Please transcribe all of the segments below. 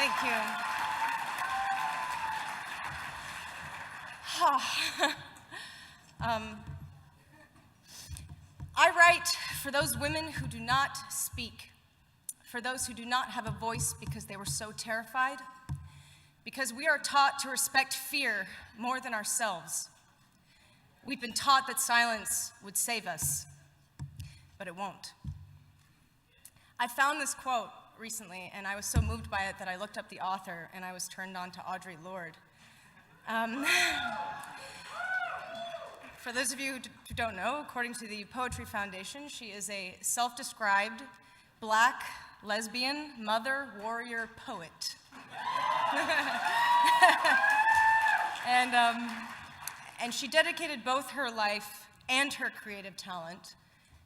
Thank you. I write for those women who do not speak, for those who do not have a voice because they were so terrified, because we are taught to respect fear more than ourselves. We've been taught that silence would save us, but it won't. I found this quote recently, and I was so moved by it that I looked up the author, and I was turned on to Audre Lorde. For those of you who don't know, according to the Poetry Foundation, she is a self-described Black, lesbian, mother, warrior, poet. And she dedicated both her life and her creative talent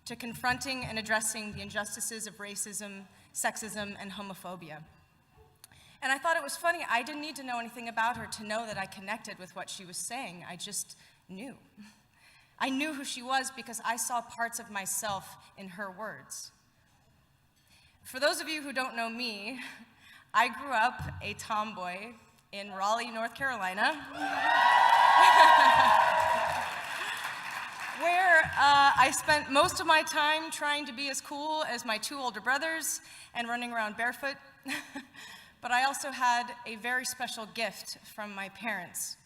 to confronting and addressing the injustices of racism, sexism, and homophobia. And I thought it was funny, I didn't need to know anything about her to know that I connected with what she was saying. I just knew. I knew who she was because I saw parts of myself in her words. For those of you who don't know me, I grew up a tomboy in Raleigh, North Carolina, where I spent most of my time trying to be as cool as my two older brothers and running around barefoot. But I also had a very special gift from my parents,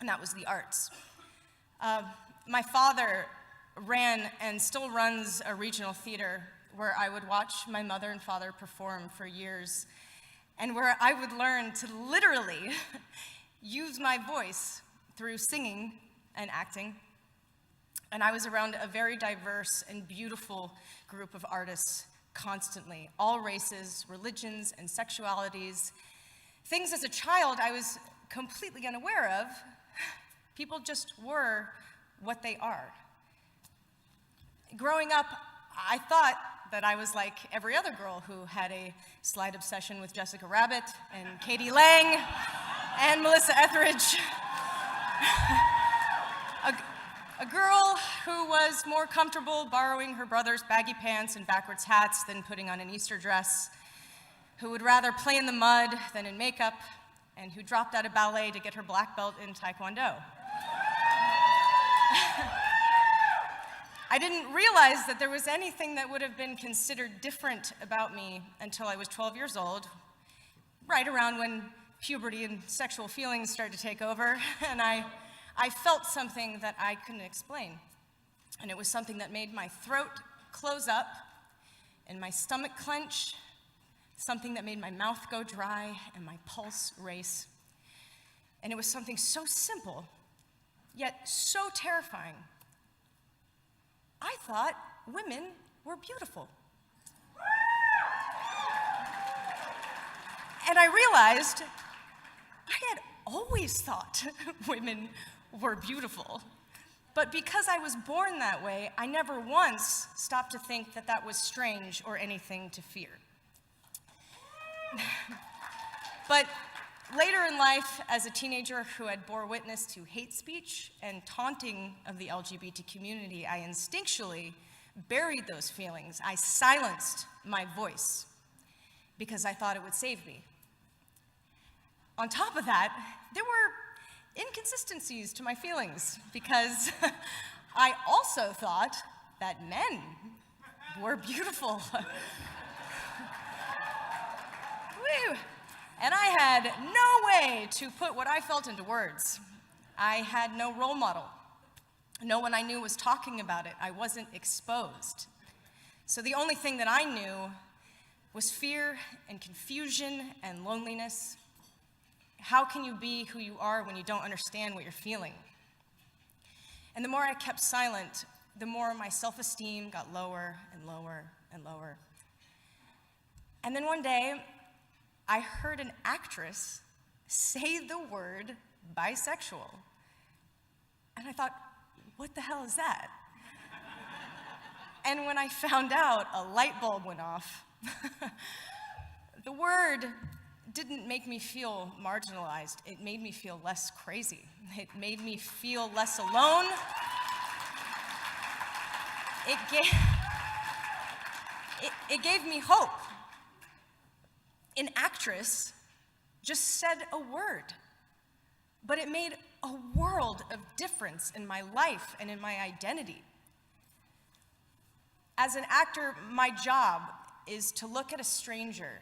and that was the arts. My father ran and still runs a regional theater where I would watch my mother and father perform for years, and where I would learn to literally use my voice through singing and acting. And I was around a very diverse and beautiful group of artists constantly, all races, religions, and sexualities. Things as a child I was completely unaware of. People just were what they are. Growing up, I thought that I was like every other girl who had a slight obsession with Jessica Rabbit and Katie Lang and Melissa Etheridge. A girl who was more comfortable borrowing her brother's baggy pants and backwards hats than putting on an Easter dress, who would rather play in the mud than in makeup, and who dropped out of ballet to get her black belt in Taekwondo. I didn't realize that there was anything that would have been considered different about me until I was 12 years old, right around when puberty and sexual feelings started to take over, and I felt something that I couldn't explain. And it was something that made my throat close up and my stomach clench, something that made my mouth go dry and my pulse race. And it was something so simple, yet so terrifying. I thought women were beautiful. And I realized I had always thought women were beautiful. But because I was born that way, I never once stopped to think that that was strange or anything to fear. But later in life, as a teenager who had bore witness to hate speech and taunting of the LGBT community, I instinctually buried those feelings. I silenced my voice because I thought it would save me. On top of that, there were inconsistencies to my feelings because I also thought that men were beautiful. Woo! And I had no way to put what I felt into words. I had no role model. No one I knew was talking about it. I wasn't exposed. So the only thing that I knew was fear and confusion and loneliness. How can you be who you are when you don't understand what you're feeling? And the more I kept silent, the more my self-esteem got lower and lower and lower. And then one day, I heard an actress say the word bisexual. And I thought, what the hell is that? And when I found out, a light bulb went off. The word didn't make me feel marginalized. It made me feel less crazy. It made me feel less alone. It gave me hope. An actress just said a word. But it made a world of difference in my life and in my identity. As an actor, my job is to look at a stranger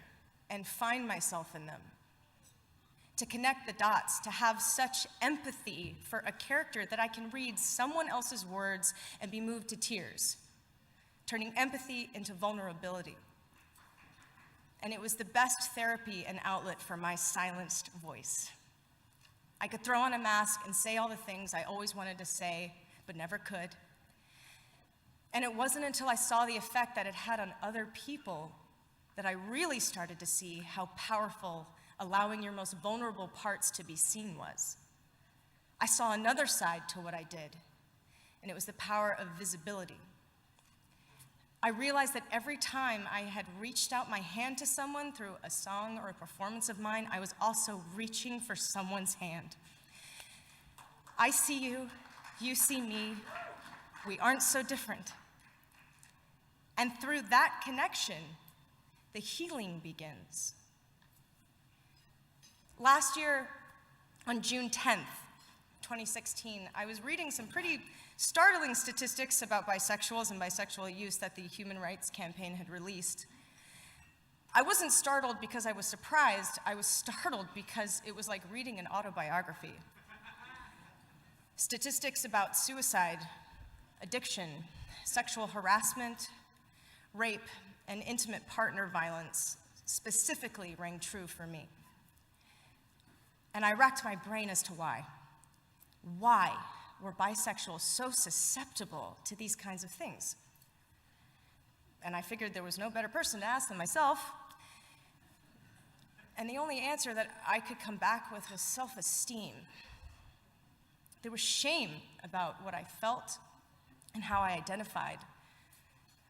and find myself in them, to connect the dots, to have such empathy for a character that I can read someone else's words and be moved to tears, turning empathy into vulnerability. And it was the best therapy and outlet for my silenced voice. I could throw on a mask and say all the things I always wanted to say, but never could. And it wasn't until I saw the effect that it had on other people that I really started to see how powerful allowing your most vulnerable parts to be seen was. I saw another side to what I did, and it was the power of visibility. I realized that every time I had reached out my hand to someone through a song or a performance of mine, I was also reaching for someone's hand. I see you, you see me, we aren't so different. And through that connection, the healing begins. Last year, on June 10th, 2016, I was reading some pretty startling statistics about bisexuals and bisexual youth that the Human Rights Campaign had released. I wasn't startled because I was surprised. I was startled because it was like reading an autobiography. Statistics about suicide, addiction, sexual harassment, rape, and intimate partner violence specifically rang true for me. And I racked my brain as to why. Why were bisexuals so susceptible to these kinds of things? And I figured there was no better person to ask than myself. And the only answer that I could come back with was self-esteem. There was shame about what I felt and how I identified,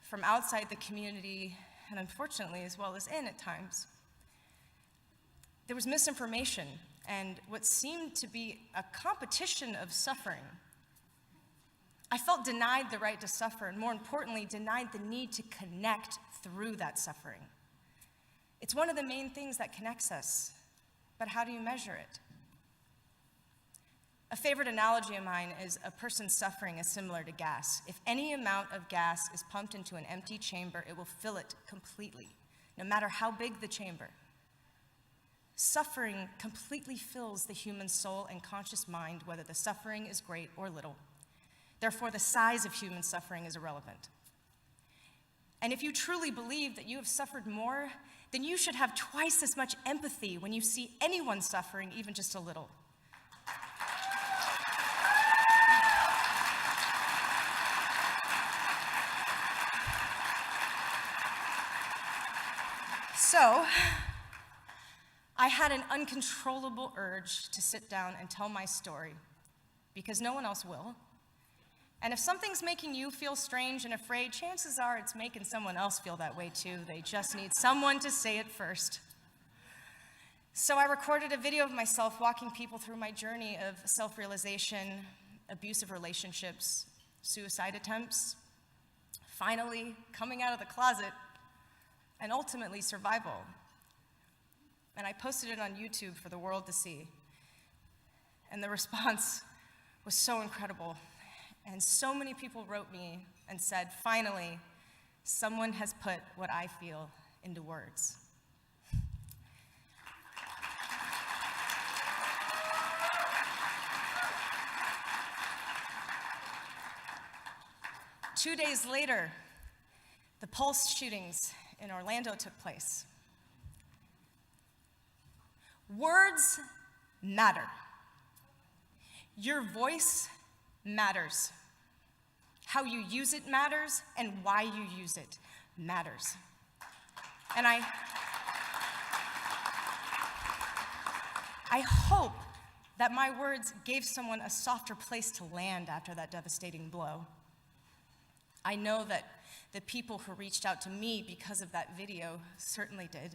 from outside the community, and unfortunately, as well as in at times. There was misinformation and what seemed to be a competition of suffering. I felt denied the right to suffer, and more importantly, denied the need to connect through that suffering. It's one of the main things that connects us, but how do you measure it? A favorite analogy of mine is a person's suffering is similar to gas. If any amount of gas is pumped into an empty chamber, it will fill it completely, no matter how big the chamber. Suffering completely fills the human soul and conscious mind, whether the suffering is great or little. Therefore, the size of human suffering is irrelevant. And if you truly believe that you have suffered more, then you should have twice as much empathy when you see anyone suffering, even just a little. So, I had an uncontrollable urge to sit down and tell my story, because no one else will. And if something's making you feel strange and afraid, chances are it's making someone else feel that way too. They just need someone to say it first. So I recorded a video of myself walking people through my journey of self-realization, abusive relationships, suicide attempts, finally coming out of the closet, and ultimately survival. And I posted it on YouTube for the world to see. And the response was so incredible. And so many people wrote me and said, finally, someone has put what I feel into words. Two days later, the Pulse shootings in Orlando took place. Words matter. Your voice matters. How you use it matters, and why you use it matters. And I hope that my words gave someone a softer place to land after that devastating blow. I know that the people who reached out to me because of that video certainly did.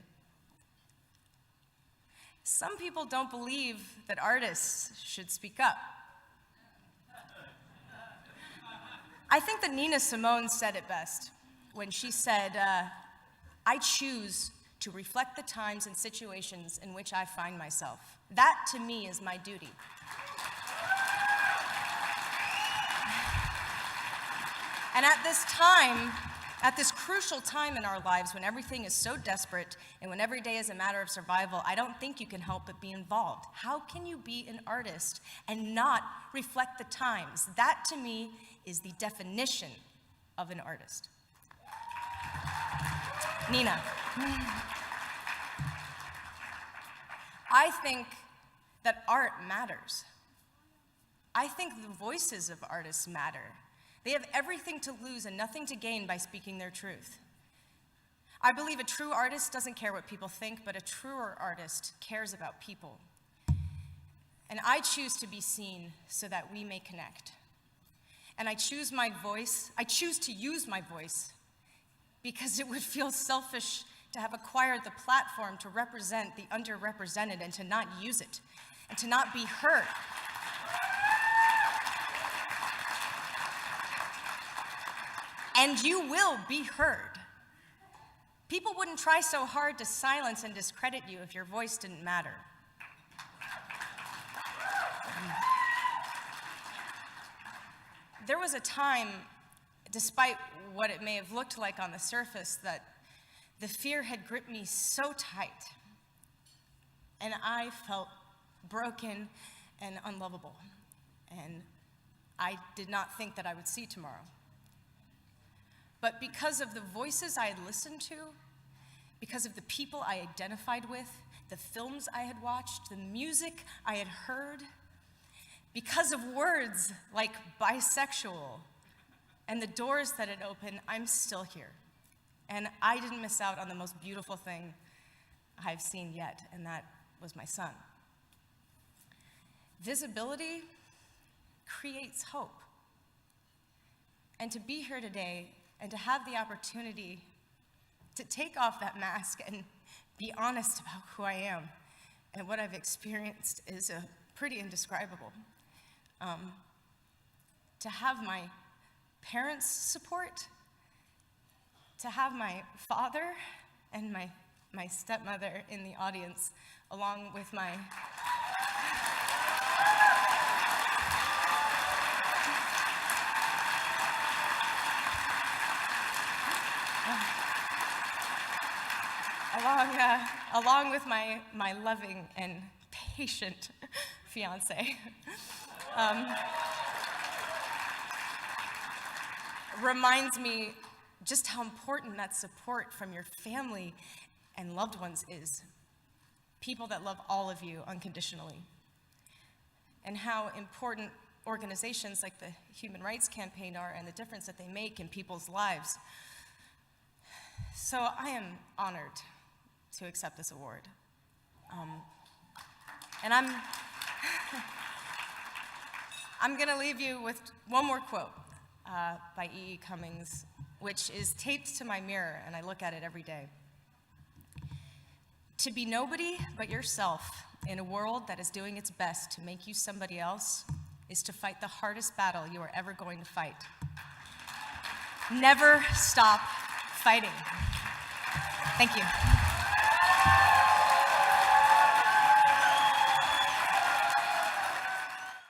Some people don't believe that artists should speak up. I think that Nina Simone said it best when she said, I choose to reflect the times and situations in which I find myself. That, to me, is my duty. And at this crucial time in our lives, when everything is so desperate and when every day is a matter of survival, I don't think you can help but be involved. How can you be an artist and not reflect the times? That, to me, is the definition of an artist. Nina. I think that art matters. I think the voices of artists matter. They have everything to lose and nothing to gain by speaking their truth. I believe a true artist doesn't care what people think, but a truer artist cares about people. And I choose to be seen so that we may connect. And I choose to use my voice because it would feel selfish to have acquired the platform to represent the underrepresented and to not use it, and to not be heard. And you will be heard. People wouldn't try so hard to silence and discredit you if your voice didn't matter. There was a time, despite what it may have looked like on the surface, that the fear had gripped me so tight, and I felt broken and unlovable, and I did not think that I would see tomorrow. But because of the voices I had listened to, because of the people I identified with, the films I had watched, the music I had heard, because of words like bisexual and the doors that it opened, I'm still here. And I didn't miss out on the most beautiful thing I've seen yet, and that was my son. Visibility creates hope. And to be here today and to have the opportunity to take off that mask and be honest about who I am and what I've experienced is pretty indescribable. To have my parents' support, to have my father and my stepmother in the audience, along with my along with my loving and patient fiance. Reminds me just how important that support from your family and loved ones is. People that love all of you unconditionally. And how important organizations like the Human Rights Campaign are and the difference that they make in people's lives. So I am honored to accept this award. And I'm gonna leave you with one more quote by E.E. Cummings, which is taped to my mirror, and I look at it every day. To be nobody but yourself in a world that is doing its best to make you somebody else is to fight the hardest battle you are ever going to fight. Never stop fighting. Thank you.